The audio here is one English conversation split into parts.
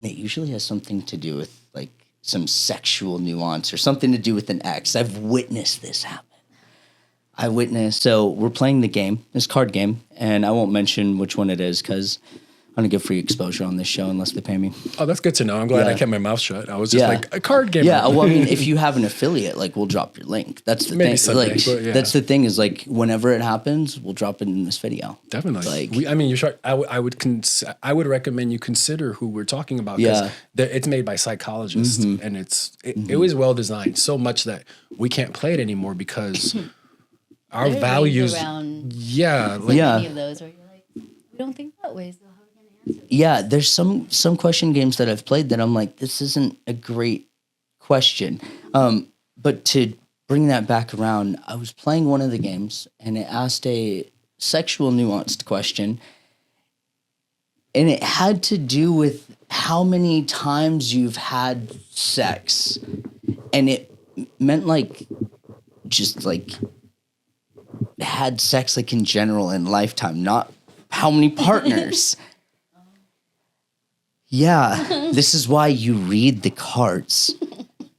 it usually has something to do with like some sexual nuance or something to do with an ex. I've witnessed this happen. So we're playing the game, this card game, and I won't mention which one it is because I don't get free exposure on this show unless they pay me. Oh, that's good to know. I'm glad I kept my mouth shut. I was just like, a card game. Yeah, well, I mean, if you have an affiliate, like, we'll drop your link. That's the thing. Someday, like, that's the thing is, like, whenever it happens, we'll drop it in this video. Definitely. Like, you're sure. I would recommend you consider who we're talking about because it's made by psychologists and it was well designed so much that we can't play it anymore because our values. Any of those where you're like, we don't think that way. So how are we going to answer? Yeah, there's some question games that I've played that I'm like, this isn't a great question. But to bring that back around, I was playing one of the games and it asked a sexual nuanced question. And it had to do with how many times you've had sex. And it meant like, just like, had sex like in general in lifetime, not how many partners. Yeah, this is why you read the cards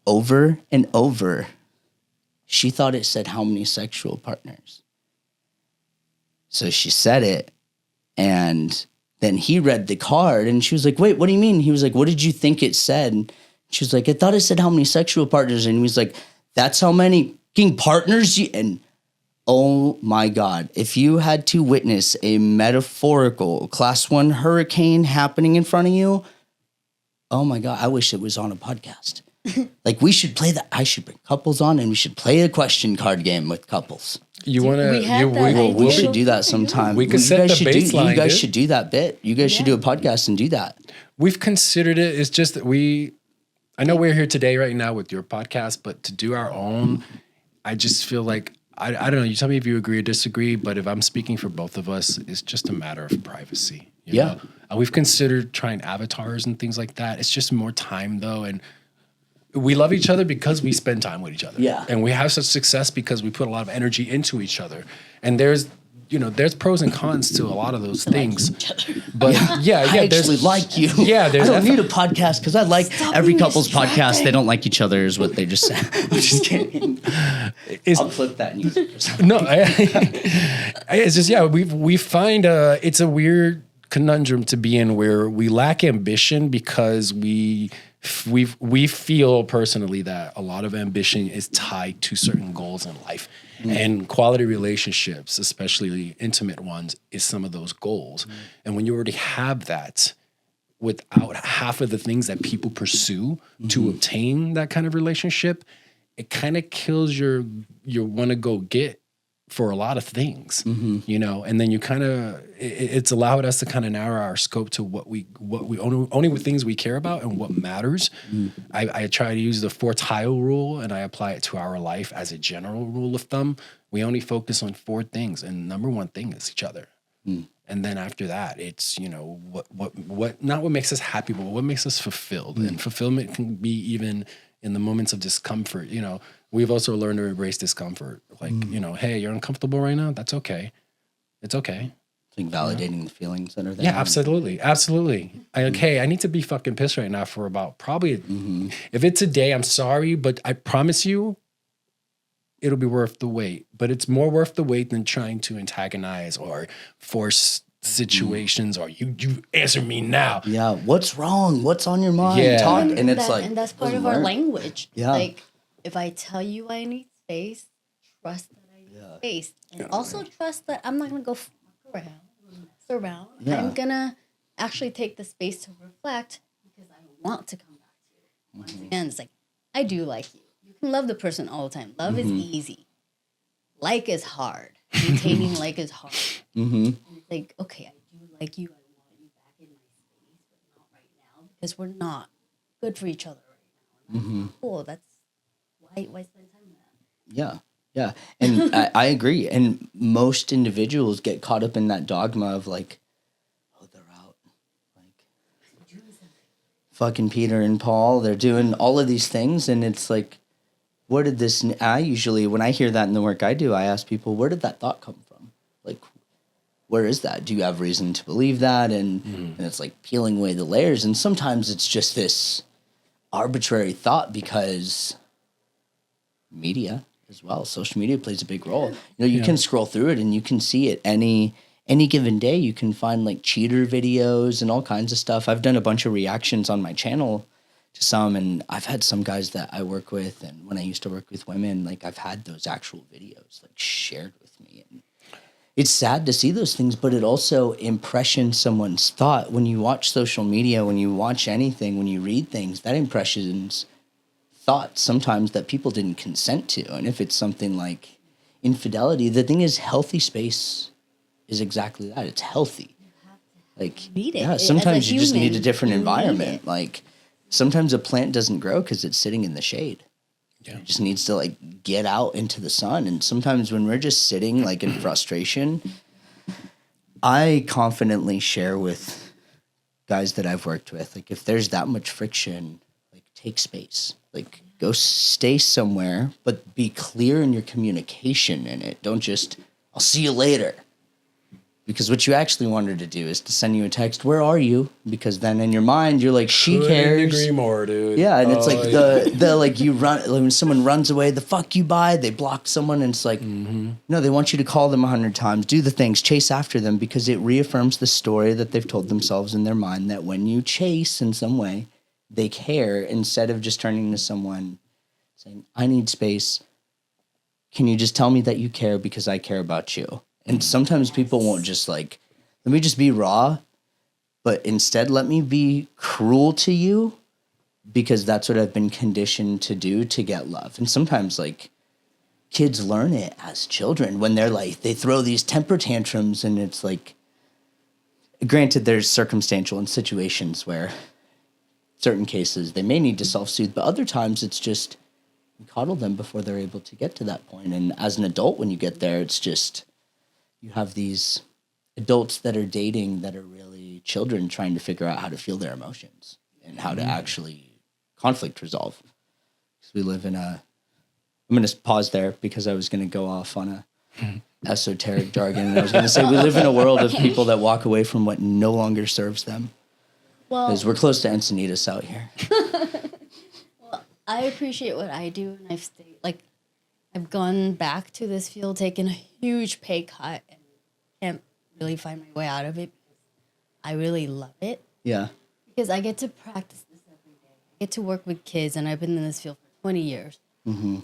over and over. She thought it said how many sexual partners. So she said it, and then he read the card, and she was like, wait, what do you mean? He was like, what did you think it said? She was like, I thought it said how many sexual partners, and he was like, that's how many fucking partners you... And oh my God, if you had to witness a metaphorical class 1 hurricane happening in front of you, oh my God, I wish it was on a podcast. Like, we should play that. I should bring couples on and we should play a question card game with couples. You want to? We should do that sometime. We could set the baseline. You guys should do that bit. You guys should do a podcast and do that. We've considered it. It's just that I know we're here today right now with your podcast, but to do our own, I just feel like, I don't know, you tell me if you agree or disagree, but if I'm speaking for both of us, it's just a matter of privacy. You know? And we've considered trying avatars and things like that. It's just more time though. And we love each other because we spend time with each other. Yeah. And we have such success because we put a lot of energy into each other. And there's pros and cons to a lot of those things. But I actually like you. Yeah, I don't need a podcast because I like every couple's podcast. They don't like each other is what they just said. I'm just kidding. I'll clip that and use it for something. No, it's just, we find it's a weird conundrum to be in where we lack ambition because we feel personally that a lot of ambition is tied to certain goals in life. And quality relationships, especially intimate ones, is some of those goals. And when you already have that without half of the things that people pursue to obtain that kind of relationship, it kind of kills your want to go get for a lot of things, you know, and then you kind of, it's allowed us to kind of narrow our scope to what we only with things we care about and what matters. I try to use the 4 tile rule and I apply it to our life as a general rule of thumb. We only focus on 4 things. And number 1 thing is each other. And then after that, it's, you know, what, not what makes us happy, but what makes us fulfilled. And fulfillment can be even in the moments of discomfort, you know. We've also learned to embrace discomfort. Like, you know, hey, you're uncomfortable right now? That's okay. It's okay. Like validating the feelings that are there. Yeah, absolutely. Absolutely. I need to be fucking pissed right now for about probably, if it's a day, I'm sorry, but I promise you, it'll be worth the wait. But it's more worth the wait than trying to antagonize or force situations or you answer me now. Yeah, what's wrong? What's on your mind? Yeah. Talk. And it's like, and that's part of our language. Yeah. Like, if I tell you I need space, trust that I need space. And also trust that I'm not going to go fuck around. Yeah. I'm going to actually take the space to reflect because I want to come back to you. Once again, it's like, I do like you. You can love the person all the time. Love is easy. Like is hard. Maintaining like is hard. And it's like, okay, I do like you. I want you back in my space, but not right now because we're not good for each other right now. Cool. That's why spend time with that? Yeah. And I agree. And most individuals get caught up in that dogma of like, oh, they're out. Like, fucking Peter and Paul, they're doing all of these things. And it's like, where did this, I usually, when I hear that in the work I do, I ask people, where did that thought come from? Like, where is that? Do you have reason to believe that? And it's like peeling away the layers. And sometimes it's just this arbitrary thought because media as well, social media plays a big role. You know, you can scroll through it and you can see it any given day. You can find like cheater videos and all kinds of stuff. I've done a bunch of reactions on my channel to some, and I've had some guys that I work with, and when I used to work with women, like I've had those actual videos like shared with me. And it's sad to see those things, but it also impressions someone's thought. When you watch social media, when you watch anything, when you read things, that impressions thoughts sometimes that people didn't consent to. And if it's something like infidelity, the thing is, healthy space is exactly that. It's healthy. Like, Need it. yeah, sometimes As a you just need a human, different you need environment. it. Like, sometimes a plant doesn't grow because it's sitting in the shade. Yeah. It just needs to like get out into the sun. And sometimes when we're just sitting like in frustration, I confidently share with guys that I've worked with, like if there's that much friction, like take space, like go stay somewhere, but be clear in your communication in it. Don't just, I'll see you later. Because what you actually want her to do is to send you a text, where are you? Because then in your mind, you're like, she Couldn't cares. agree more, dude. Yeah, and it's like yeah. the like you run, like when someone runs away, the fuck you buy, they block someone, and it's like, no, they want you to call them 100 times, do the things, chase after them, because it reaffirms the story that they've told themselves in their mind that when you chase in some way, they care, instead of just turning to someone saying, I need space. Can you just tell me that you care because I care about you? And sometimes people won't just like, let me just be raw, but instead let me be cruel to you because that's what I've been conditioned to do to get love. And sometimes like kids learn it as children when they're like, they throw these temper tantrums, and it's like, granted there's circumstantial and situations where certain cases they may need to self-soothe, but other times it's just you coddle them before they're able to get to that point. And as an adult, when you get there, it's just, you have these adults that are dating that are really children trying to figure out how to feel their emotions and how to actually conflict resolve. Because we live in a, I'm going to pause there because I was going to go off on a esoteric jargon. And I was going to say, we live in a world of people that walk away from what no longer serves them. Well, Because we're close to Encinitas out here. I appreciate what I do, and I've gone back to this field, taken a huge pay cut, and can't really find my way out of it. I really love it Yeah. because I get to practice this every day. I get to work with kids, and I've been in this field for 20 years. Mm-hmm.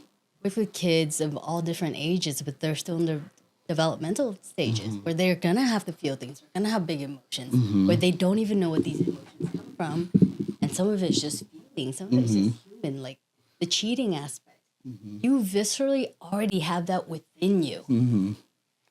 Work with kids of all different ages, but they're still in their developmental stages where they're gonna have to feel things, they're gonna have big emotions, where they don't even know what these emotions come from, and some of it's just feeling, some of it's just human, like the cheating aspect. You viscerally already have that within you.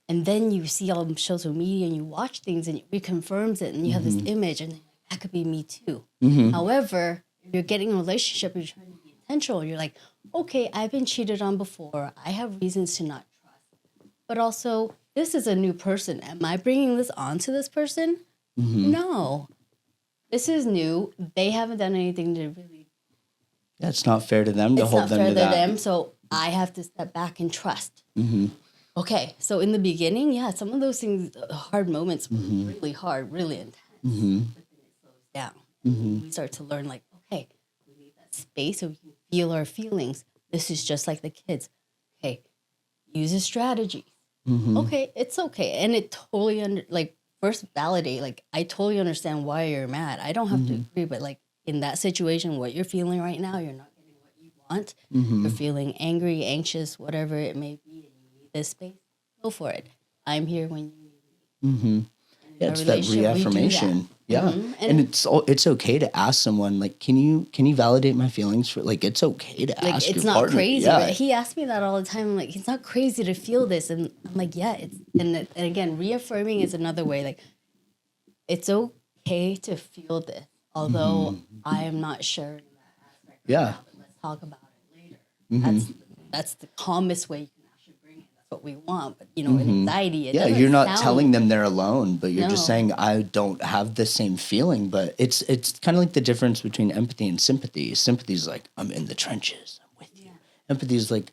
And then you see on social media and you watch things and it reconfirms it, and you have this image, and that could be me too. However, if you're getting a relationship and you're trying to be intentional, you're like, okay, I've been cheated on before. I have reasons to not trust. But also, this is a new person. Am I bringing this on to this person? No. This is new. They haven't done anything to really. Yeah, it's not fair to them to It's hold not them fair to to that. them, so I have to step back and trust. Okay, so in the beginning, yeah, some of those things, hard moments, were really hard, really intense. But then it slows down. We start to learn, like, okay, we need that space so we can feel our feelings. This is just like the kids. Okay, use a strategy. Okay, it's okay, and it totally first validate. Like, I totally understand why you're mad. I don't have to agree, but like in that situation, what you're feeling right now, you're not getting what you want. You're feeling angry, anxious, whatever it may be, and you need this space. Go for it. I'm here when you need me. Yeah, it's that relationship, we do reaffirmation. Yeah, And- and it's okay to ask someone, like, can you validate my feelings? For like, it's okay to Like, ask it's your not partner. crazy. Yeah. Right? He asked me that all the time. I'm like, it's not crazy to feel this. And I'm like, yeah, it's, and again, reaffirming is another way. Like, it's okay to feel this, although I am not sharing that aspect. Yeah. Now, but let's talk about it later. That's the calmest way you can actually bring it. That's what we want. But, in anxiety, it Yeah, doesn't you're not sound- telling them they're alone, but you're just No. saying, I don't have the same feeling. But it's kind of like the difference between empathy and sympathy. Sympathy is like, I'm in the trenches, I'm with you. Empathy is like,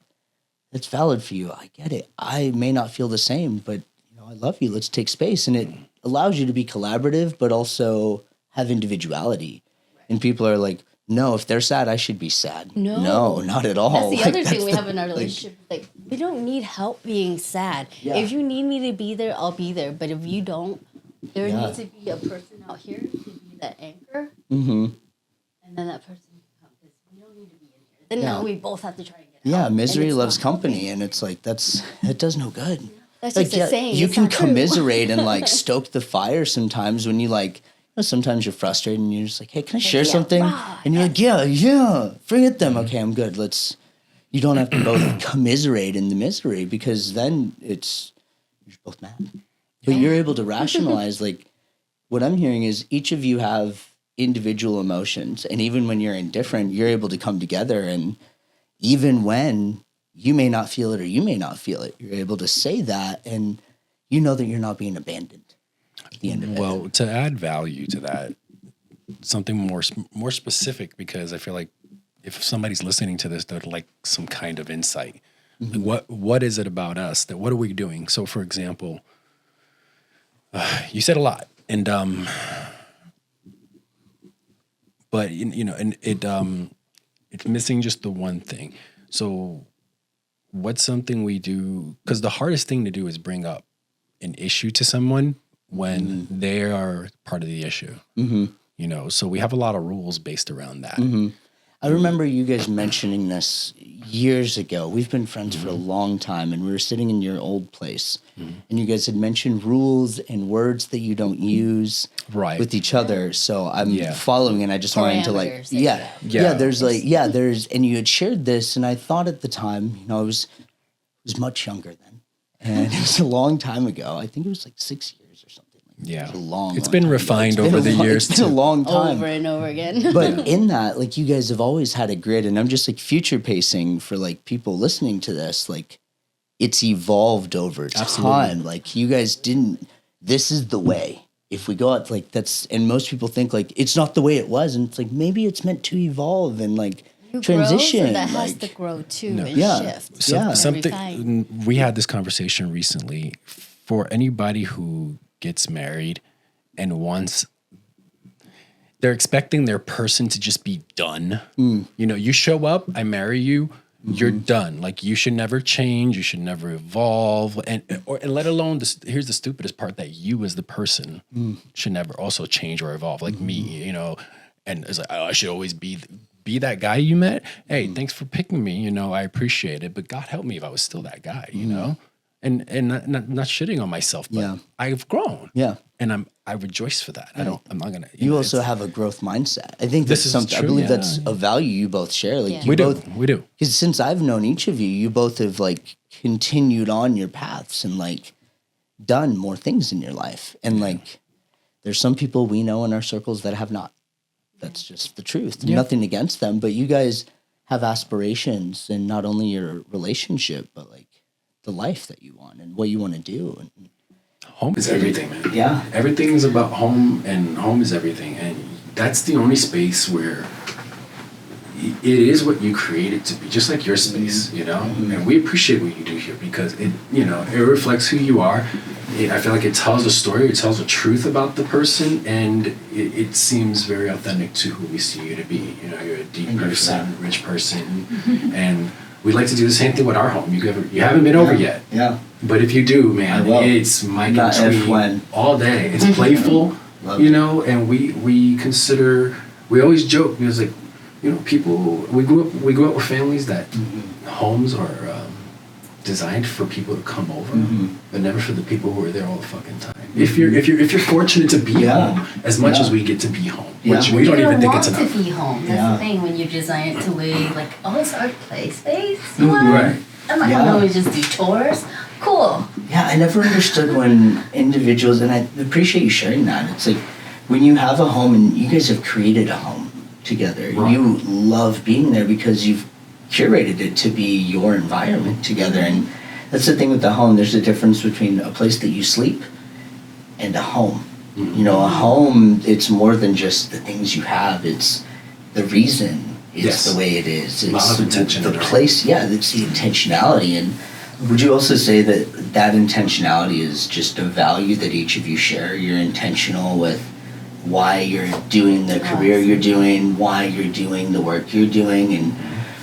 it's valid for you. I get it. I may not feel the same, but I love you. Let's take space. And it allows you to be collaborative, but also have individuality. And people are like, no, if they're sad, I should be sad. No, not at all. That's the Like, other thing we the- have in our relationship. Like, we don't need help being sad. Yeah. If you need me to be there, I'll be there. But if you don't, there Yeah. needs to be a person out here to be that anchor. Mm-hmm. And then that person can come. Because we don't need to be in here. Then Yeah. now we both have to try and get Yeah, help. And misery it's loves not company. And it's like, it does no good. That's Like, just a saying. you It's can not true. commiserate and like stoke the fire sometimes when you like, sometimes you're frustrated and you're just like, hey, can I share yeah, something? right. And you're like, yeah, forget them. Okay, I'm good. You don't have to both commiserate in the misery because then you're both mad. But you're able to rationalize, like, what I'm hearing is each of you have individual emotions. And even when you're indifferent, you're able to come together. And even when you may not feel it or you may not feel it, you're able to say that and you know that you're not being abandoned at the end of it. Well, to add value to that, something more specific, because I feel like if somebody's listening to this, they'd like some kind of insight. Like what is it about us what are we doing? So, for example, you said a lot, and but and it's missing just the one thing. So, what's something we do? Because the hardest thing to do is bring up an issue to someone when they are part of the issue. So we have a lot of rules based around that. I remember you guys mentioning this years ago. We've been friends for a long time, and we were sitting in your old place, and you guys had mentioned rules and words that you don't use with each other. So I'm following, and I just wanted to like, there's, and you had shared this, and I thought at the time, I was much younger then, and it was a long time ago. I think it was like 6 years or something. Yeah, It's been refined over the years. It's been a long time, over and over again. But in that, like, you guys have always had a grid, and I'm just like future pacing for like people listening to this. Like, it's evolved over time. Absolutely. Like, you guys didn't. This is the way. If we go out, like, that's, and most people think like it's not the way it was, and it's like maybe it's meant to evolve and like transition. That has like, to grow too and shift. Something we had this conversation recently. For anybody who gets married and they're expecting their person to just be done. You show up, I marry you, you're done. Like, you should never change, you should never evolve, and let alone here's the stupidest part, that you as the person should never also change or evolve. Like me, and it's like, oh, I should always be that guy you met. Hey, thanks for picking me. I appreciate it, but God help me if I was still that guy. And not shitting on myself, but I've grown. Yeah. And I rejoice for that. I'm not gonna. You also have a growth mindset. I think this is something. true, I believe that's a value you both share. Like, we do. Because since I've known each of you, you both have like continued on your paths and like done more things in your life. And like, there's some people we know in our circles that have not. That's just the truth. Yeah. Nothing against them, but you guys have aspirations in not only your relationship, but like the life that you want and what you want to do. And home is everything, man. Yeah. Everything is about home, and home is everything. And that's the only space where it is what you create it to be, just like your space, And we appreciate what you do here because it reflects who you are. I feel like it tells a story, it tells a truth about the person, and it seems very authentic to who we see you to be. You're a deep person, rich person, and we like to do the same thing with our home. You haven't been over yet. Yeah. But if you do, man, it's Mike and Tweet all day. It's playful, and we always joke because like, people, we grew up with families that homes are designed for people to come over, but never for the people who are there all the fucking time. If you're fortunate to be home as much as we get to be home, which we don't even think it's enough. You don't want to be home. That's the thing when you design it to be like, oh, it's our play space. Right. I'm not gonna always just do chores. Cool. Yeah, I never understood when individuals, and I appreciate you sharing that. It's like when you have a home and you guys have created a home together, you love being there because you've curated it to be your environment together. And that's the thing with the home. There's a difference between a place that you sleep and a home. A home, it's more than just the things you have. It's the reason it's the way it is. It's a lot of intention. The place, it's the intentionality. And would you also say that that intentionality is just a value that each of you share. You're intentional with why you're doing the career you're doing, why you're doing the work you're doing, and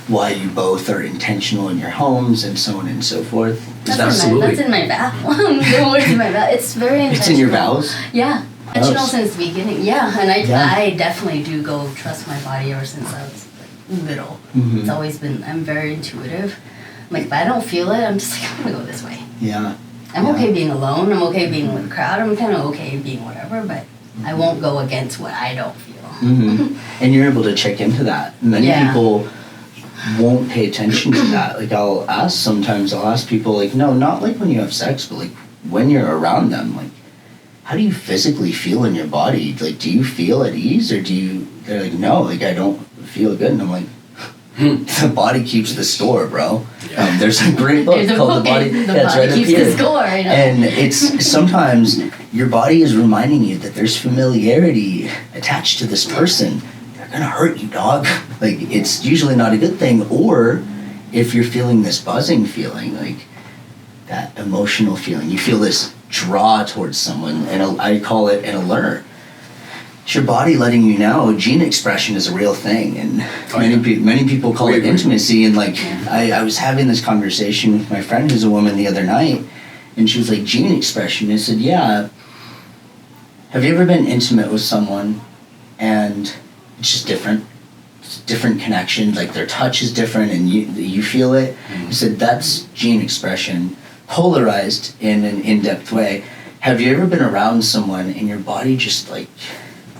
why you both are intentional in your homes and so on and so forth. That's in my vow. The words in my vow. It's very intentional. It's in your vows? Yeah. Intentional since the beginning. Yeah, and I definitely do go trust my body ever since I was little. Mm-hmm. It's always been, I'm very intuitive. Like, if I don't feel it, I'm just like, I'm gonna go this way. Yeah. I'm okay being alone. I'm okay being with a crowd. I'm kind of okay being whatever, but I won't go against what I don't feel. Mm-hmm. And you're able to check into that. Many people won't pay attention to that. Like, I'll ask people, like, no, not like when you have sex, but like when you're around them, like, how do you physically feel in your body? Like, do you feel at ease, or they're like, no, like, I don't feel good. And I'm like, the body keeps the score, bro. Yeah. There's a great book called The Body. It's right keeps the score. You know? And it's sometimes your body is reminding you that there's familiarity attached to this person. They're gonna hurt you, dog. Like, it's usually not a good thing. Or if you're feeling this buzzing feeling, like that emotional feeling, you feel this draw towards someone, and I call it an alert. It's your body letting you know gene expression is a real thing, and many people call it intimacy. And like, I was having this conversation with my friend who's a woman the other night, and she was like, gene expression. I said, yeah. Have you ever been intimate with someone and it's just different? It's different connection, like their touch is different and you feel it. Mm-hmm. I said, that's gene expression, polarized in an in-depth way. Have you ever been around someone and your body just like,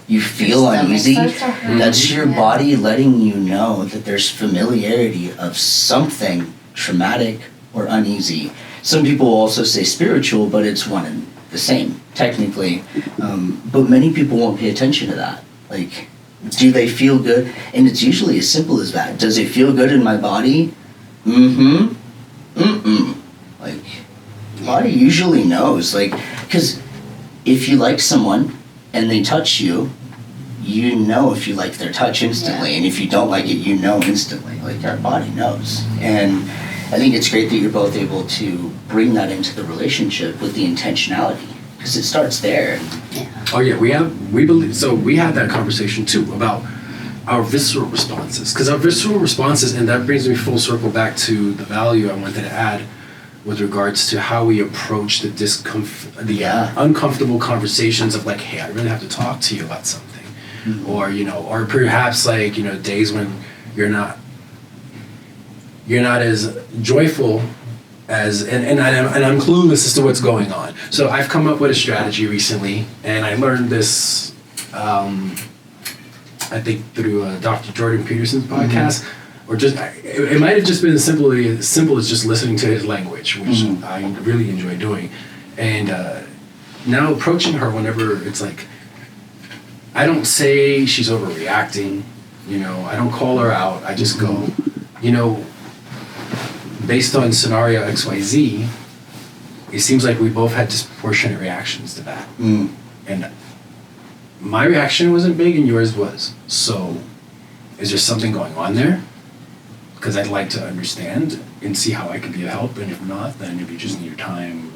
you feel uneasy? That's your body letting you know that there's familiarity of something traumatic or uneasy. Some people also say spiritual, but it's one and the same, technically. But many people won't pay attention to that. Like, do they feel good? And it's usually as simple as that. Does it feel good in my body? Mm-hmm. Mm-mm. Like, the body usually knows. Like, because if you like someone and they touch you, you know if you like their touch instantly. And if you don't like it, you know instantly. Like, our body knows. And I think it's great that you're both able to bring that into the relationship with the intentionality, because it starts there. Oh yeah, we had that conversation too about our visceral responses, because our visceral responses, and that brings me full circle back to the value I wanted to add with regards to how we approach the uncomfortable conversations of like, hey, I really have to talk to you about something. Mm-hmm. Or perhaps like, days when you're not as joyful as, and I'm clueless as to what's going on. So I've come up with a strategy recently, and I learned this, I think through Dr. Jordan Peterson's podcast, or just, it might have just been as simple as just listening to his language, which I really enjoy doing. And now approaching her whenever it's like, I don't say she's overreacting, I don't call her out, I just go, based on scenario XYZ, it seems like we both had disproportionate reactions to that. And my reaction wasn't big and yours was. So is there something going on there? Because I'd like to understand and see how I can be of help. And if not, then if you just need your time,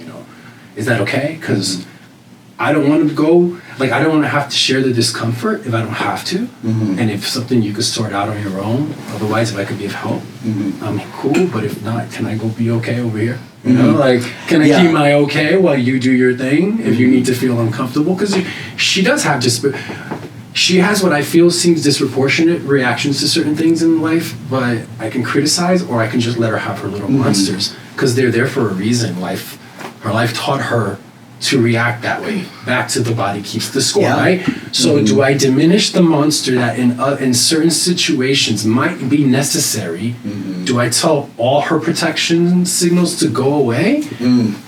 is that okay? Because I don't want to go, I don't want to have to share the discomfort if I don't have to. And if something you could sort out on your own, otherwise if I could be of help, I'm cool, but if not, can I go be okay over here? Can I keep my okay while you do your thing if you need to feel uncomfortable? Because she does have she has what I feel seems disproportionate reactions to certain things in life, but I can criticize or I can just let her have her little monsters, because they're there for a reason. Her life taught her to react that way. Back to the body keeps the score, right? So do I diminish the monster that in certain situations might be necessary? Do I tell all her protection signals to go away?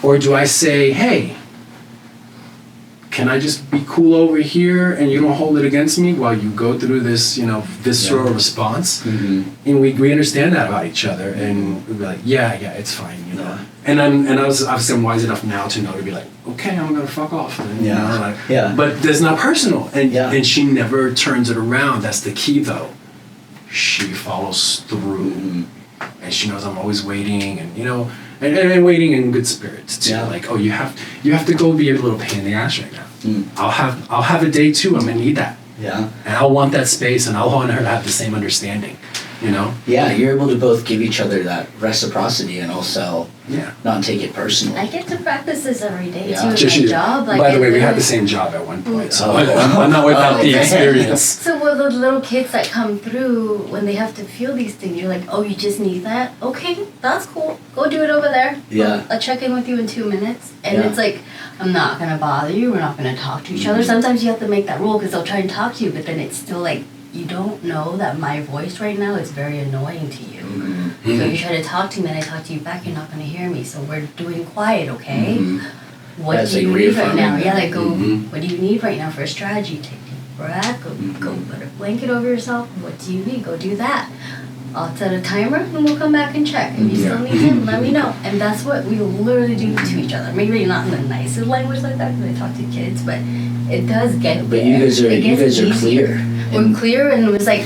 Or do I say, hey, can I just be cool over here and you don't hold it against me while you go through this, visceral response? And we understand that about each other, and we'll be like, yeah, it's fine, And I was obviously I'm wise enough now to know to be like, okay, I'm gonna fuck off. And, but that's not personal, and she never turns it around. That's the key, though. She follows through, and she knows I'm always waiting, and and waiting in good spirits too. Yeah. Like, oh, you have to go be a little pain in the ass right now. I'll have a day too. I'm gonna need that. Yeah. And I'll want that space, and I'll want her to have the same understanding. You know? Yeah, you're able to both give each other that reciprocity and also Yeah. not take it personally. I get to practice this every day Yeah. too in my job. Like, by the way, we had literally- the same job at one point, so Oh. I'm not without the Okay. experience. So with the little kids that come through, when they have to feel these things, you're like, oh, you just need that? Okay, that's cool. Go do it over there. Yeah. I'll check in with you in 2 minutes. And Yeah. it's like, I'm not going to bother you. We're not going to talk to each other. Sometimes you have to make that rule because they'll try and talk to you, but then it's still like, you don't know that my voice right now is very annoying to you. So you try to talk to me and I talk to you back, you're not going to hear me. So we're doing quiet, okay? What That's do you like need right reaffirming now? Yeah, that. like go, what do you need right now for a strategy? Take a deep breath, go put a blanket over yourself. What do you need? Go do that. I'll set a timer and we'll come back and check. If you still need him, let me know. And that's what we literally do to each other. Maybe not in the nicest language like that because I talk to kids, but it does get But there. you guys It gets are easier. clear. We're clear and it was like,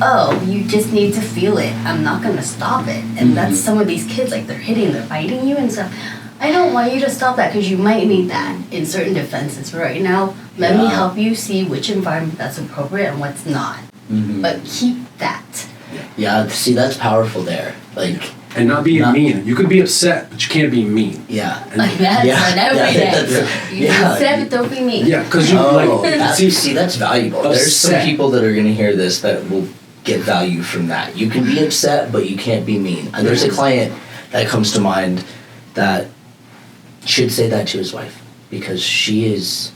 oh, you just need to feel it. I'm not gonna stop it. And that's some of these kids, like they're hitting, they're biting you and stuff. I don't want you to stop that because you might need that in certain defenses. For right now, let me Yeah. help you see which environment that's appropriate and what's not. But keep that. Yeah, see, that's powerful there. Like, And not being Not- mean. You could be upset, but you can't be mean. yeah. Like that's Yeah. on every Yeah, day. that's- You yeah. can say, but don't be mean. Yeah, because you Oh, like see, that's valuable. There's some Upset. people that are going to hear this that will get value from that. You can be upset, but you can't be mean. And there's a client that comes to mind that should say that to his wife because she is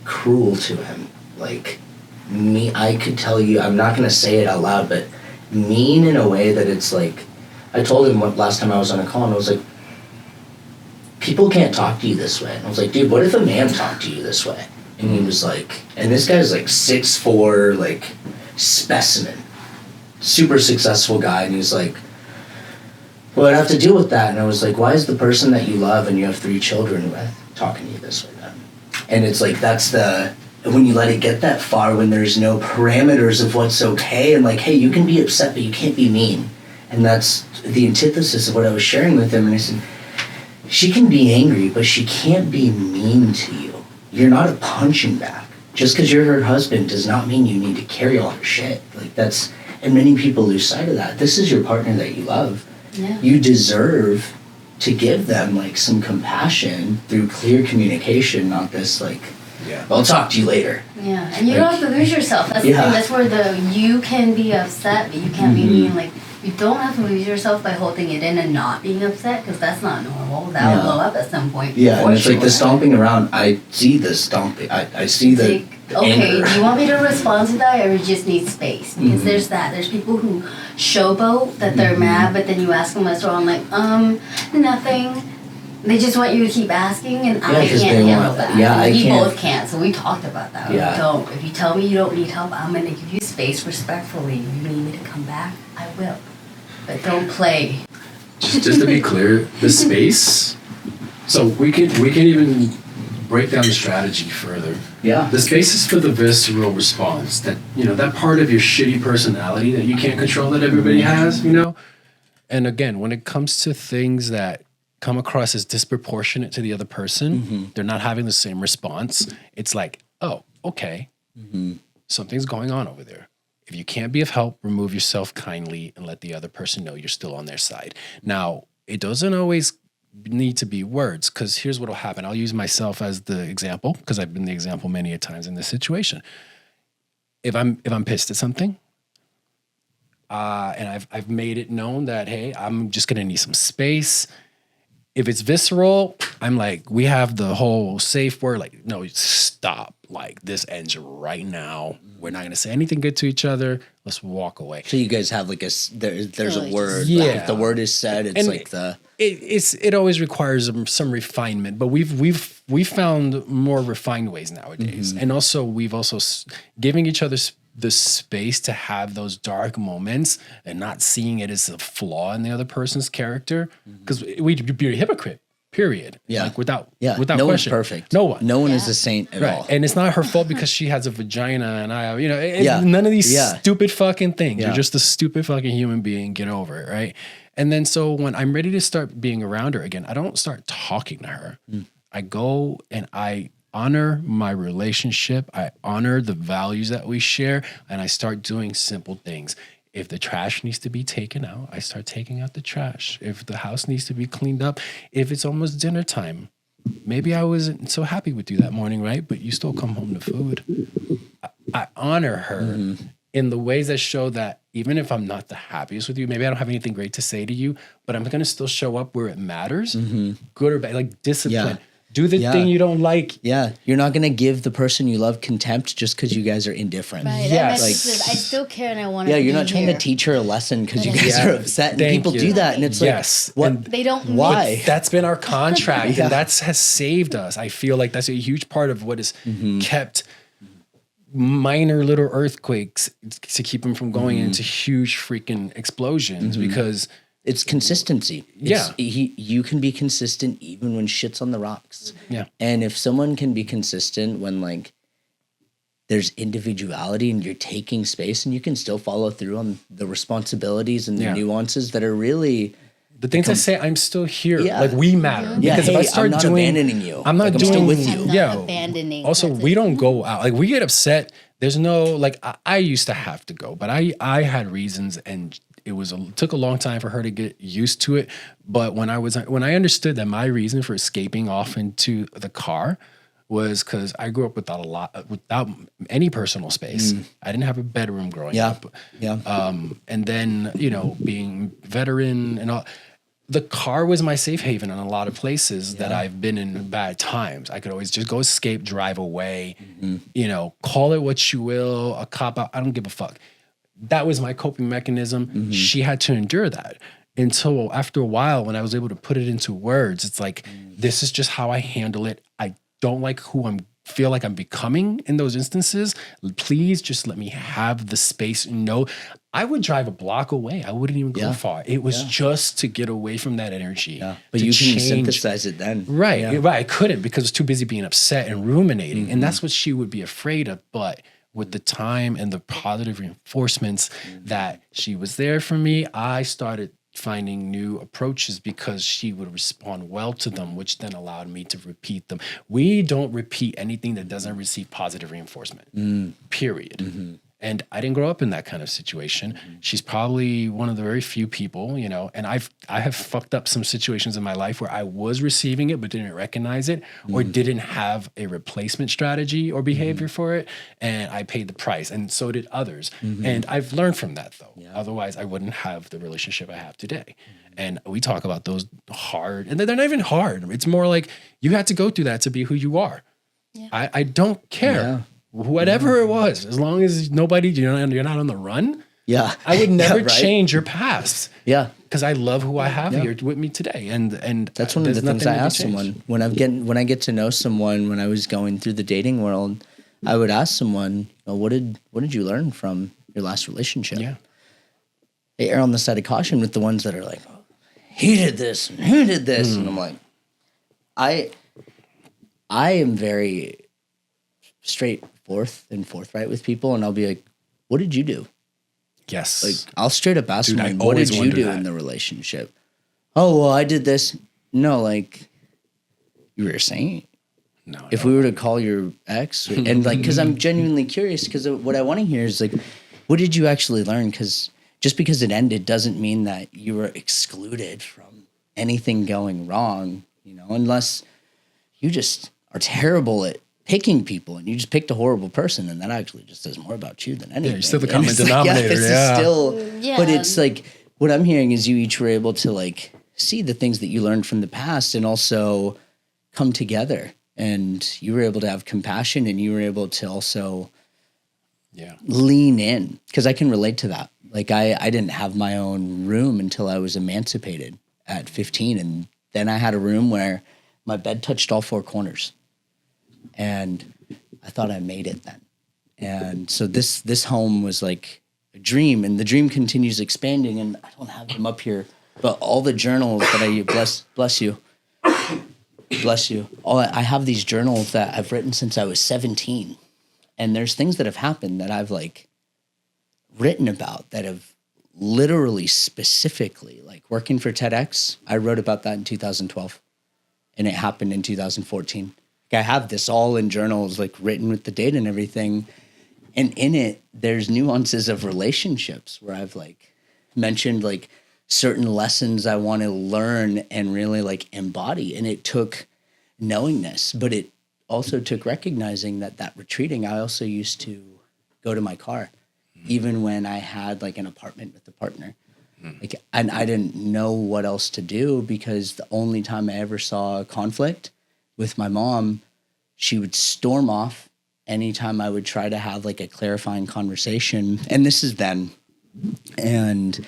cruel to him. Like, me, I could tell you, I'm not going to say it out loud, but mean in a way that it's like, I told him last time I was on a call and I was like, people can't talk to you this way. And I was like, dude, what if a man talked to you this way? And he was like, and this guy's like 6'4", like specimen, super successful guy. And he's like, well, I'd have to deal with that. And I was like, why is the person that you love and you have 3 children with talking to you this way then? And it's like, that's when you let it get that far, when there's no parameters of what's okay and like, hey, you can be upset, but you can't be mean. And that's the antithesis of what I was sharing with him. And I said, she can be angry, but she can't be mean to you. You're not a punching bag. Just because you're her husband does not mean you need to carry all her shit. Like that's, and many people lose sight of that. This is your partner that you love. Yeah. You deserve to give them like some compassion through clear communication, not this like, I'll talk to you later. Yeah, and you don't have to lose yourself. That's the Yeah. thing. That's where you can be upset, but you can't be mean. Like you don't have to lose yourself by holding it in and not being upset because that's not normal. That'll Yeah. blow up at some point. Yeah, for and it's like the sure. stomping around. I see the stomping. I see the Like, okay, anger. do you want me to respond to that or you just need space? Because there's that. There's people who showboat that they're mad, but then you ask them what's wrong, like, nothing. They just want you to keep asking, and Yeah, I 'cause can't they handle want- that. yeah, I we can't. both can't, so we talked about that. Yeah. Don't. If you tell me you don't need help, I'm going to give you space respectfully. If you need me to come back, I will. But don't play. just to be clear, the space. So we can even break down the strategy further. Yeah. The space is for the visceral response, that that part of your shitty personality that you can't control that everybody has, And again, when it comes to things that come across as disproportionate to the other person, they're not having the same response. It's like, oh, okay, something's going on over there. If you can't be of help, remove yourself kindly and let the other person know you're still on their side. Now, it doesn't always need to be words, because here's what will happen. I'll use myself as the example because I've been the example many a times in this situation. If I'm pissed at something, and I've made it known that, hey, I'm just gonna need some space. If it's visceral, I'm like, we have the whole safe word, like, no, stop. Like, this ends right now. We're not gonna say anything good to each other. Let's walk away. So you guys have like there's a word. Yeah. Like, if the word is said, it's And like the. It always requires some refinement, but we've found more refined ways nowadays, and also we've also giving each other the space to have those dark moments and not seeing it as a flaw in the other person's character, because we'd be a hypocrite. Period. Yeah. Like without Yeah. without no question. one's perfect. No one. No one Yeah. is a saint at Right. all. And it's not her fault because she has a vagina and I have, Yeah. none of these Yeah. stupid fucking things. Yeah. You're just a stupid fucking human being. Get over it. Right. And then so when I'm ready to start being around her again, I don't start talking to her. I go and I honor my relationship. I honor the values that we share, and I start doing simple things. If the trash needs to be taken out, I start taking out the trash. If the house needs to be cleaned up, if it's almost dinner time, maybe I wasn't so happy with you that morning, right? But you still come home to food. I honor her in the ways that show that even if I'm not the happiest with you, maybe I don't have anything great to say to you, but I'm going to still show up where it matters, good or bad, like discipline. Yeah. Do the thing you don't like. Yeah. You're not going to give the person you love contempt just because you guys are indifferent. Right. Yes. Like, I still care and I want to Yeah, be you're not trying here. to teach her a lesson because you guys Yeah. are upset. And Thank people you. do that. And it's Yes. like, what? And They don't Why? That's been our contract, Yeah. and that has saved us. I feel like that's a huge part of what has kept minor little earthquakes to keep them from going into huge freaking explosions because It's consistency. Yeah. You can be consistent even when shit's on the rocks. Yeah. And if someone can be consistent when like there's individuality and you're taking space and you can still follow through on the responsibilities and the nuances that are really the things I say, I'm still here. Yeah. Like we matter. Yeah, Because hey, if I start I'm not doing, abandoning you. I'm not Like, I'm doing still with you. I'm not Yeah. abandoning. Also, That's we it. don't go out. Like we get upset. There's no like I used to have to go, but I had reasons, and it took a long time for her to get used to it. But when I understood that my reason for escaping off into the car was because I grew up without any personal space. I didn't have a bedroom growing up. Yeah. And then, being veteran and all, the car was my safe haven in a lot of places that I've been in bad times. I could always just go escape, drive away, call it what you will, a cop out. I don't give a fuck. That was my coping mechanism. She had to endure that until after a while, when I was able to put it into words, it's like, this is just how I handle it. I don't like who feel like I'm becoming in those instances. Please just let me have the space. No, I would drive a block away. I wouldn't even go far. It was just to get away from that energy. Yeah. But to you can change. synthesize it then. Right. Yeah. Right. I couldn't because I was too busy being upset and ruminating. And that's what she would be afraid of. But with the time and the positive reinforcements that she was there for me, I started finding new approaches because she would respond well to them, which then allowed me to repeat them. We don't repeat anything that doesn't receive positive reinforcement, period. And I didn't grow up in that kind of situation. She's probably one of the very few people, and I have fucked up some situations in my life where I was receiving it but didn't recognize it or didn't have a replacement strategy or behavior for it. And I paid the price, and so did others. And I've learned from that, though. Yeah. Otherwise, I wouldn't have the relationship I have today. And we talk about those hard, and they're not even hard. It's more like you had to go through that to be who you are. Yeah. I don't care. Yeah. Whatever it was, as long as you're not on the run. Yeah, I would never change your past. Yeah, because I love who I have here with me today, and that's one of the things I ask someone when I get to know someone. When I was going through the dating world, I would ask someone, "What did you learn from your last relationship?" Yeah, they err on the side of caution with the ones that are like, "He did this and who did this," and I'm like, I am very forthright with people, and I'll be like, what did you do? Yes. Like, I'll straight up ask someone, what did you do in the relationship? Oh, well, I did this. No, like, you were a saint. No. If we were to call your ex, and like, because I'm genuinely curious, because what I want to hear is like, what did you actually learn? Because just because it ended doesn't mean that you were excluded from anything going wrong, unless you just are terrible at picking people, and you just picked a horrible person, and that actually just says more about you than anything. Yeah, you're still the common denominator. But it's like, what I'm hearing is you each were able to like see the things that you learned from the past and also come together, and you were able to have compassion, and you were able to also lean in, because I can relate to that. Like I didn't have my own room until I was emancipated at 15, and then I had a room where my bed touched all four corners. And I thought I made it then. And so this home was like a dream, and the dream continues expanding, and I don't have them up here, but all the journals that I bless you. I have these journals that I've written since I was 17. And there's things that have happened that I've like written about that have literally specifically, like working for TEDx, I wrote about that in 2012 and it happened in 2014. Like I have this all in journals, like written with the date and everything. And in it, there's nuances of relationships where I've like mentioned like certain lessons I want to learn and really like embody. And it took knowingness, but it also took recognizing that retreating, I also used to go to my car, even when I had like an apartment with a partner. Like, and I didn't know what else to do because the only time I ever saw a conflict with my mom, she would storm off anytime I would try to have like a clarifying conversation. And this is then. And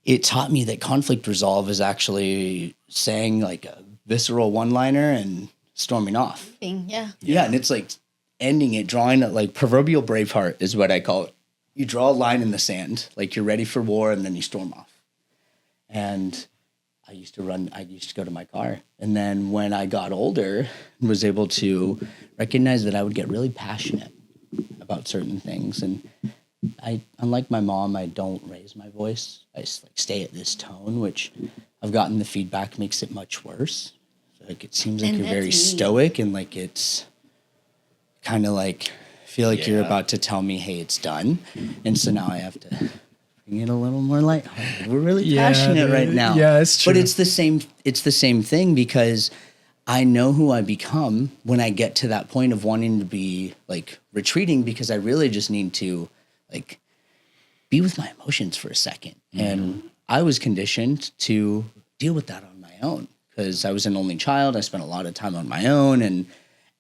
it taught me that conflict resolve is actually saying like a visceral one-liner and storming off. Yeah. Yeah. And it's like ending it, drawing it like proverbial Braveheart is what I call it. You draw a line in the sand, like you're ready for war, and then you storm off. And I used to go to my car. And then when I got older and was able to recognize that I would get really passionate about certain things. And I, unlike my mom, I don't raise my voice. I just like stay at this tone, which I've gotten the feedback makes it much worse. So like it seems like you're very stoic and like it's kind of like feel like you're about to tell me, hey, it's done. And so now I have to bring it a little more lighthearted. We're really passionate right now. Yeah, it's true. But it's the same thing because I know who I become when I get to that point of wanting to be like retreating because I really just need to like be with my emotions for a second. And I was conditioned to deal with that on my own because I was an only child. I spent a lot of time on my own. And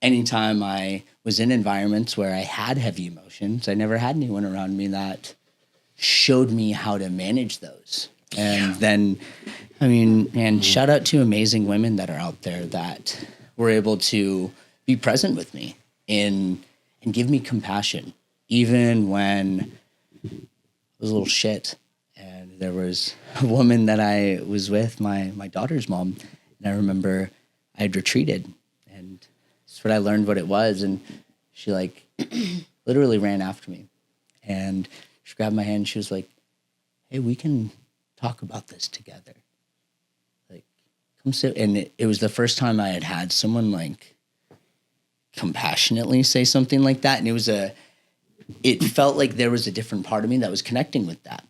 anytime I was in environments where I had heavy emotions, I never had anyone around me that showed me how to manage those. And then, I mean, and shout out to amazing women that are out there that were able to be present with me and give me compassion, even when I was a little shit. And there was a woman that I was with, my daughter's mom, and I remember I had retreated, and that's what I learned what it was. And she like literally ran after me, and she grabbed my hand and she was like, hey, we can talk about this together. Like, come sit. And it was the first time I had someone like compassionately say something like that. And it felt like there was a different part of me that was connecting with that.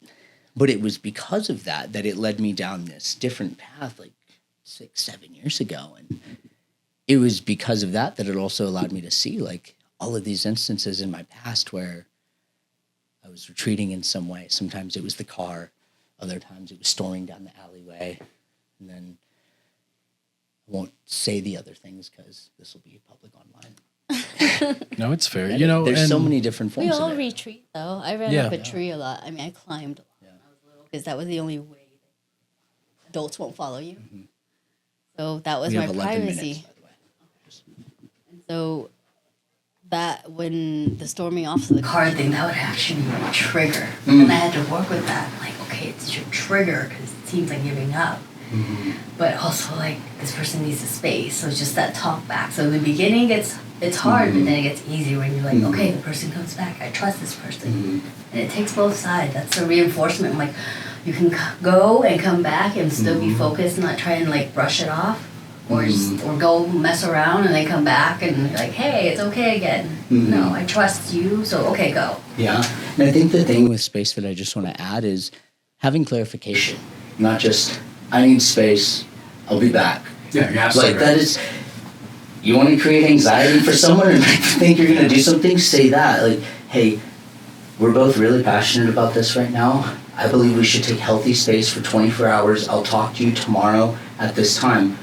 But it was because of that it led me down this different path like 6-7 years ago. And it was because of that it also allowed me to see like all of these instances in my past where I was retreating in some way. Sometimes it was the car. Other times it was storming down the alleyway. And then I won't say the other things because this will be public online. No, it's fair. And you know, there's so many different forms We of all it. retreat though. I ran up a tree a lot. I mean, I climbed a lot when I was little because that was the only way adults won't follow you. Mm-hmm. So that was my privacy. Minutes, by the way. And so that when the storming off of the car thing, that would actually be a trigger. And I had to work with that. Like, okay, it's your trigger because it seems like giving up. Mm-hmm. But also, like, this person needs a space. So it's just that talk back. So in the beginning, it's hard, but then it gets easier when you're like, okay, the person comes back. I trust this person. And it takes both sides. That's a reinforcement. Like, you can go and come back and still be focused, not try and, like, brush it off. Or or go mess around and they come back and you're like, hey, it's okay again. No, I trust you, so okay, go. Yeah. And I think the thing with space that I just want to add is having clarification. Not just, I need space, I'll be back. Yeah, you're absolutely like that is, you want to create anxiety for someone and think you're going to do something, say that. Like, hey, we're both really passionate about this right now. I believe we should take healthy space for 24 hours. I'll talk to you tomorrow at this time.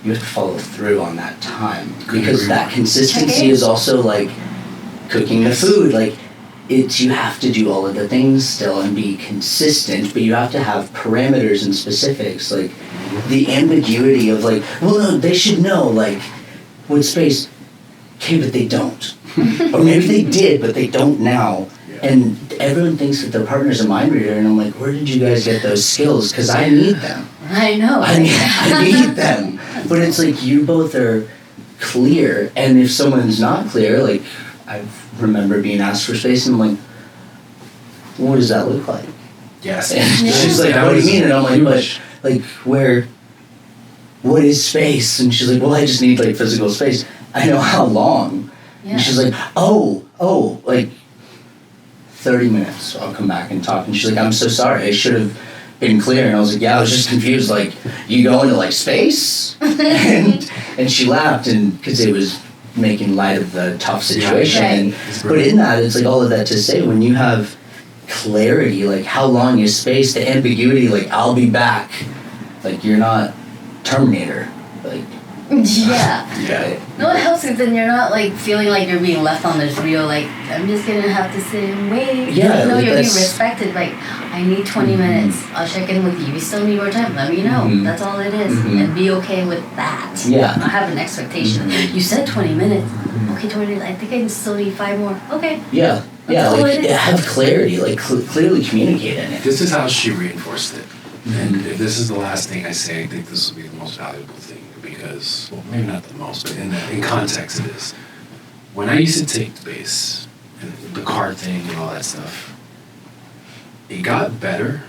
You have to follow through on that time because that consistency is also like cooking the food. Like you have to do all of the things still and be consistent, but you have to have parameters and specifics. Like the ambiguity of like, well, no, they should know like with space. Okay, but they don't. Or maybe they did, but they don't now. And everyone thinks that their partner's a mind reader, and I'm like, where did you guys get those skills? Because I need them. I know. I need them. But it's like you both are clear, and if someone's not clear, like I remember being asked for space, and I'm like, what does that look like? Yes. And she's like, what do you mean? And I'm like, but like what is space? And she's like, well, I just need like physical space. I know how long. Yeah. And she's like, like 30 minutes. I'll come back and talk. And she's like, I'm so sorry. I should have been clear. And I was like, yeah, I was just confused. Like, you go into like space? and she laughed, and because it was making light of the tough situation. And, but in that, it's like all of that to say, when you have clarity, like how long is space, the ambiguity, like I'll be back. Like, you're not Terminator. Like, yeah. No, it helps because then you're not like feeling like you're being left on this real, like, I'm just gonna have to sit and wait. Yeah, no, like you're being respected. Like, I need 20 minutes. I'll check in with you. If you still need more time, let me know. That's all it is. And be okay with that. Yeah. Not have an expectation. You said 20 minutes. Okay, 20 minutes. I think I still need 5 more. Okay. Yeah. Like, have clarity. Like, clearly communicate in it. This is how she reinforced it. And if this is the last thing I say, I think this will be the most valuable thing, because, well, maybe not the most, but in context it is. When I used to take the bass, and the card thing and all that stuff, it got better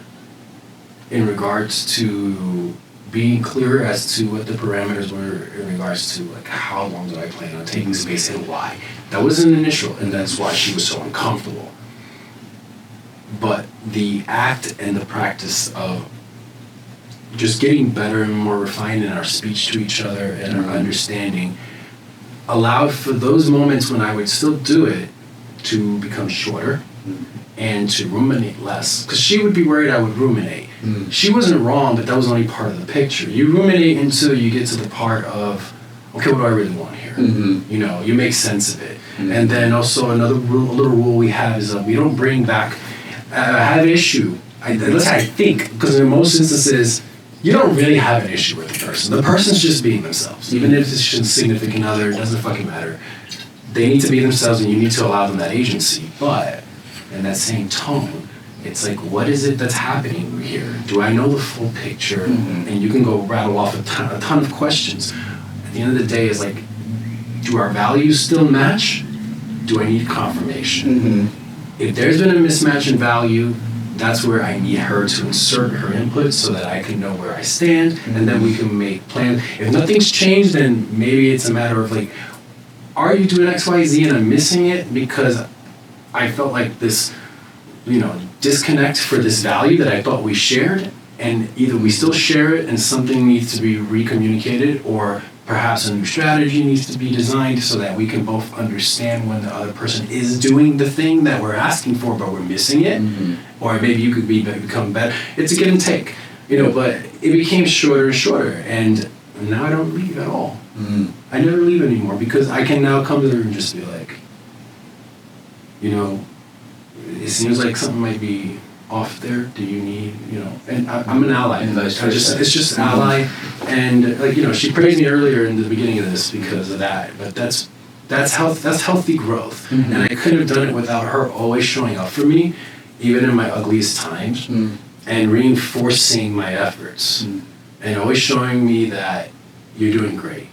in regards to being clear as to what the parameters were in regards to, like, how long do I plan on taking space and why. That was an initial, and that's why she was so uncomfortable. But the act and the practice of just getting better and more refined in our speech to each other and our understanding allowed for those moments when I would still do it to become shorter and to ruminate less. Because she would be worried I would ruminate. She wasn't wrong, but that was only part of the picture. You ruminate until you get to the part of, okay, what do I really want here? You know, you make sense of it. And then also another little rule we have is we don't bring back, I have an issue. Unless I think, because in most instances, you don't really have an issue with the person. The person's just being themselves. Even if it's a significant other, it doesn't fucking matter. They need to be themselves, and you need to allow them that agency. But in that same tone, it's like, what is it that's happening here? Do I know the full picture? And you can go rattle off a ton of questions. At the end of the day, it's like, do our values still match? Do I need confirmation? If there's been a mismatch in value, that's where I need her to insert her input so that I can know where I stand, and then we can make plans. If nothing's changed, then maybe it's a matter of like, are you doing X, Y, Z and I'm missing it because I felt like this, disconnect for this value that I thought we shared, and either we still share it and something needs to be recommunicated, or perhaps a new strategy needs to be designed so that we can both understand when the other person is doing the thing that we're asking for, but we're missing it. Or maybe you could become better. It's a give and take, but it became shorter and shorter. And now I don't leave at all. I never leave anymore because I can now come to her and just be like, it seems like something might be off there. Do you need, and I'm an ally. It's just an ally. And she praised me earlier in the beginning of this because of that. But that's healthy growth. And I couldn't have done it without her always showing up for me, even in my ugliest times, and reinforcing my efforts, and always showing me that you're doing great.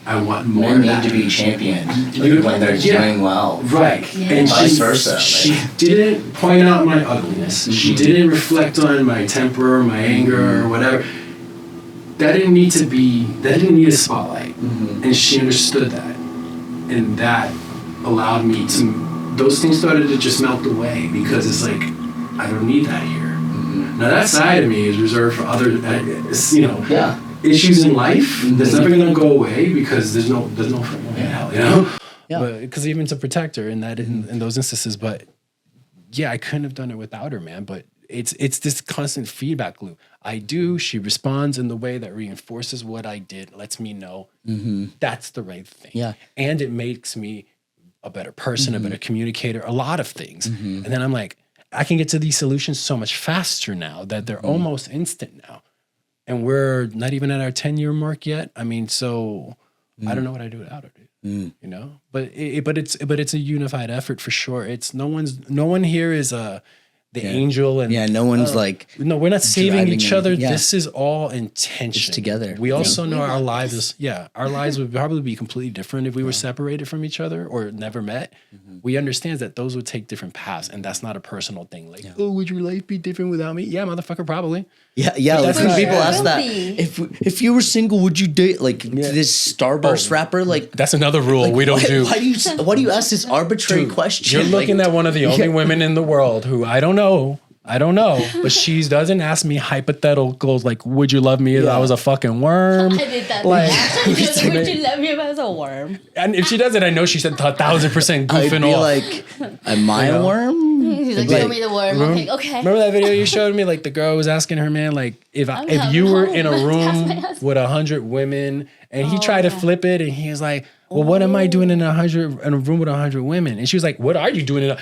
I want more of that. Need to be championed when they're doing well. Right. Yeah. And vice versa. She didn't point out my ugliness. She didn't reflect on my temper, my anger, or whatever. That didn't need a spotlight. And she understood that. And that allowed me to, those things started to just melt away because it's like, I don't need that here. Now that side of me is reserved for other, issues in life. That's never gonna go away because there's no way in hell, Yeah. But because even to protect her in those instances, but yeah, I couldn't have done it without her, man. But it's this constant feedback loop. I do. She responds in the way that reinforces what I did, lets me know that's the right thing. Yeah, and it makes me a better person, a better communicator, a lot of things. And then I'm like, I can get to these solutions so much faster now that they're almost instant now. And we're not even at our 10-year mark yet. I mean, so I don't know what I do without her, dude. But it's a unified effort for sure. It's no one here is the angel and no one's no, we're not saving dragging each other. anything. Yeah. This is all intention. It's together. We also know our lives our lives would probably be completely different if we were separated from each other or never met. We understand that those would take different paths, and that's not a personal thing. Like, oh, would your life be different without me? Yeah, motherfucker, probably. Yeah. Like when people ask that, if you were single, would you date this Starburst rapper? Like that's another rule we don't do. Why do you ask this arbitrary question? You're looking at one of the only women in the world who I don't know, but she doesn't ask me hypotheticals like, would you love me if I was a fucking worm? I did that. Like, would you love me if I was a worm? And if she does it, I know she said 1,000% goofing I'd be off. like, am I a worm? He's like, show me the worm. Okay. Remember that video you showed me? Like the girl was asking her man, like, if you were in a room with 100 women, and he tried to flip it, and he was like, well, what am I doing in a room with 100 women? And she was like, what are you doing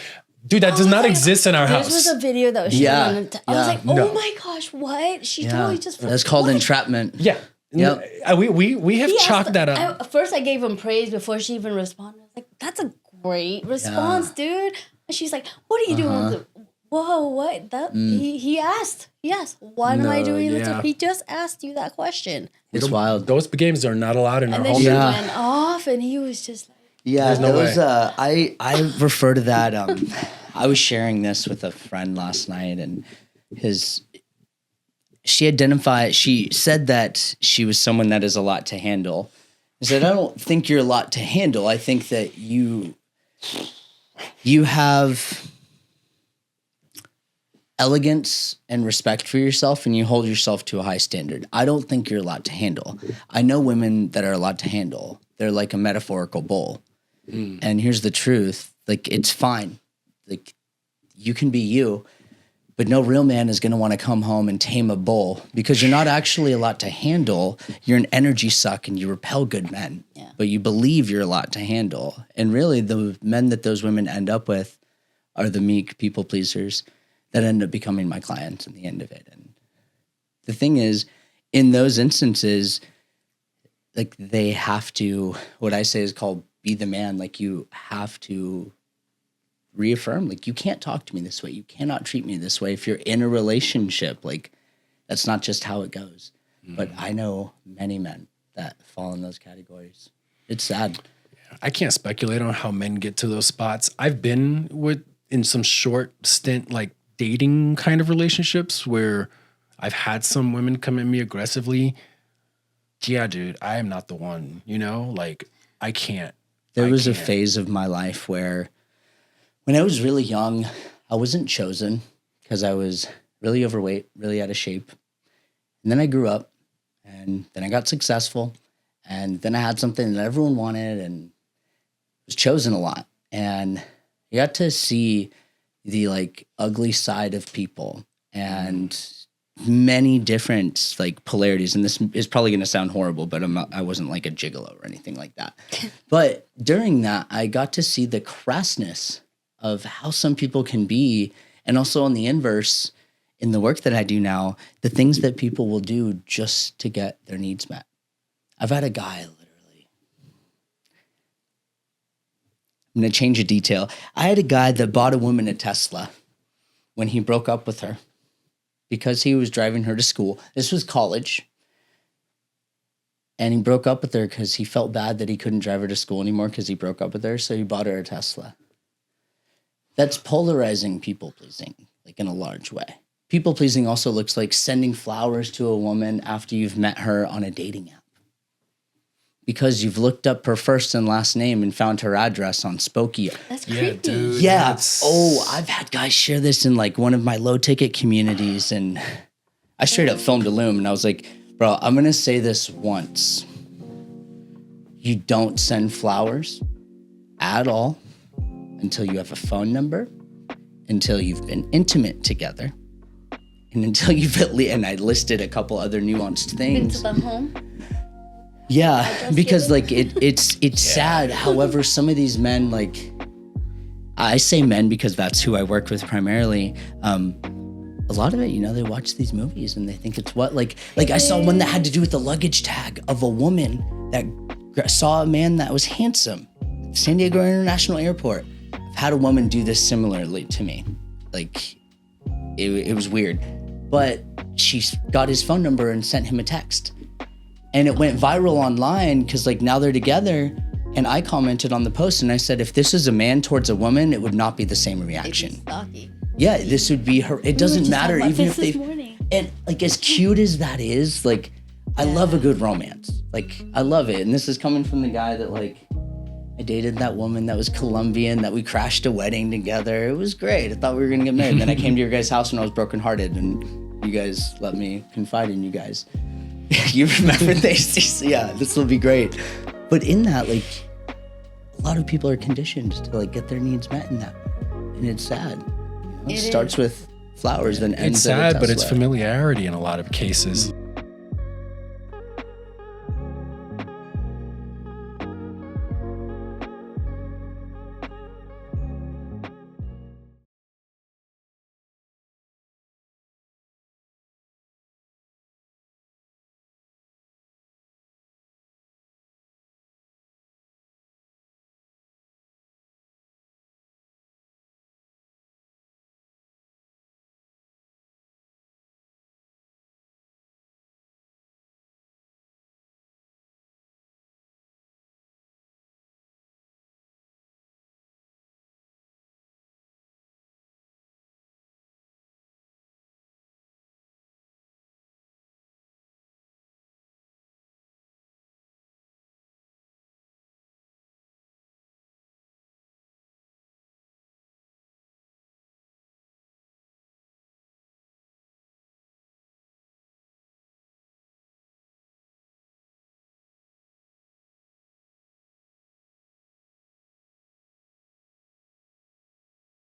Dude, that does not exist in our house. This was a video that was shown on I was like, oh my gosh, what? She totally just... That's called entrapment. Yeah. Yep. We have chalked that up. First, I gave him praise before she even responded. I was like, that's a great response, dude. And she's like, what are you doing with it? Whoa, what? He asked. Yes. What am I doing? He just asked you that question. It's wild. Those games are not allowed in our home. And then she went off, and he was just like... Yeah, I refer to that. I was sharing this with a friend last night, and she said that she was someone that is a lot to handle. I said, I don't think you're a lot to handle. I think that you have elegance and respect for yourself, and you hold yourself to a high standard. I don't think you're a lot to handle. I know women that are a lot to handle. They're like a metaphorical bowl. And here's the truth. Like, it's fine. Like, you can be you, but no real man is going to want to come home and tame a bull because you're not actually a lot to handle. You're an energy suck and you repel good men, but you believe you're a lot to handle. And really the men that those women end up with are the meek people pleasers that end up becoming my clients in the end of it. And the thing is, in those instances, like, they have to, what I say is called be the man. Like, you have to reaffirm, like, you can't talk to me this way. You cannot treat me this way. If you're in a relationship, like, that's not just how it goes. But I know many men that fall in those categories. It's sad. I can't speculate on how men get to those spots. I've been in some short stint, like, dating kind of relationships where I've had some women come at me aggressively. Yeah, dude, I am not the one, like, I can't. There was a phase of my life where when I was really young, I wasn't chosen because I was really overweight, really out of shape. And then I grew up, and then I got successful, and then I had something that everyone wanted and was chosen a lot. And you got to see the, like, ugly side of people and many different, like, polarities. And this is probably going to sound horrible, but I wasn't like a gigolo or anything like that. But during that, I got to see the crassness of how some people can be. And also on the inverse, in the work that I do now, the things that people will do just to get their needs met. I've had a guy, literally, I'm going to change a detail. I had a guy that bought a woman a Tesla when he broke up with her because he was driving her to school. This was college. And he broke up with her because he felt bad that he couldn't drive her to school anymore because he broke up with her. So he bought her a Tesla. That's polarizing people-pleasing, like, in a large way. People-pleasing also looks like sending flowers to a woman after you've met her on a dating app because you've looked up her first and last name and found her address on Spokey. That's creepy. Dude, yeah. I've had guys share this in, like, one of my low-ticket communities, and I straight up filmed a loom, and I was like, bro, I'm going to say this once. You don't send flowers at all until you have a phone number, until you've been intimate together, and until you've and I listed a couple other nuanced things. Been to them home? Yeah, because, like, it's sad. However, some of these men, like, I say men because that's who I work with primarily. A lot of it, they watch these movies and they think it's what, like I saw one that had to do with the luggage tag of a woman that saw a man that was handsome at San Diego International Airport. I've had a woman do this similarly to me. Like, it was weird. But she got his phone number and sent him a text. And it went viral online because like now they're together. And I commented on the post and I said, if this is a man towards a woman, it would not be the same reaction. Yeah, this would be her. It doesn't matter even if they. And like as cute as that is, like I love a good romance. Like I love it. And this is coming from the guy that like I dated that woman that was Colombian, that we crashed a wedding together. It was great. I thought we were gonna get married. Then I came to your guys' house when I was brokenhearted, and you guys let me confide in you guys. You remember this? Yeah, this will be great. But in that, like, a lot of people are conditioned to like get their needs met in that, and it's sad. You know, it starts with flowers, then ends. It's sad, but it's familiarity in a lot of cases.